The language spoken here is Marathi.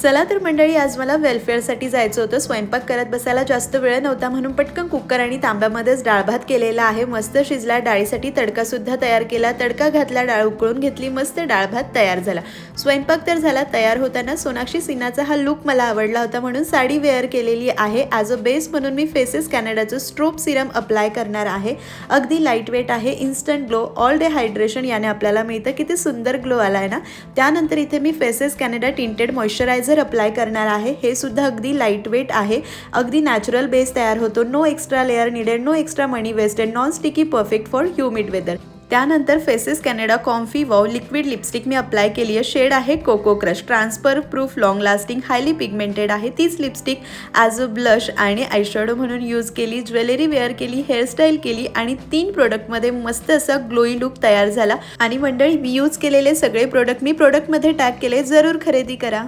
चला तर मंडळी, आज मला वेलफेअरसाठी जायचं होतं. स्वयंपाक करत बसायला जास्त वेळ नव्हता म्हणून पटकन कुकर आणि तांब्यामध्येच डाळ भात केलेला आहे. मस्त शिजला. डाळीसाठी तडका सुद्धा तयार केला. तडका घातला, डाळ उकळून घेतली, मस्त डाळ भात तयार झाला. स्वयंपाक तर झाला. तयार होताना सोनाक्षी सिन्हाचा हा लुक मला आवडला होता म्हणून साडी वेअर केलेली आहे. ॲज अ बेस म्हणून मी फेसेस कॅनडाचं स्ट्रोब सिरम अप्लाय करणार आहे. अगदी लाईट वेट आहे. Instant glow, all day hydration याने आपल्याला मिळतं. किती सुंदर ग्लो आला आहे ना. त्यानंतर इथे मी Faces Canada tinted moisturiser apply करणार आहे. हे सुद्धा अगदी लाईट वेट आहे. अगदी नॅचरल बेस तयार होतो. No extra layer needed, no extra money wasted, non sticky, perfect for humid weather. त्यानंतर Faces Canada comfy wow liquid lipstick मी अप्लाय केली आहे. शेड आहे coco crush. Transfer proof, long lasting, highly pigmented आहे. तीच लिपस्टिक ॲज अ ब्लश आणि आयशॅडो म्हणून यूज केली. ज्वेलरी वेअर केली, हेअरस्टाईल केली आणि 3 प्रोडक्टमध्ये मस्त असा ग्लोई लुक तयार झाला. आणि मंडळी, मी यूज केलेले सगळे प्रोडक्ट मी प्रोडक्टमध्ये टॅग केले. जरूर खरेदी करा.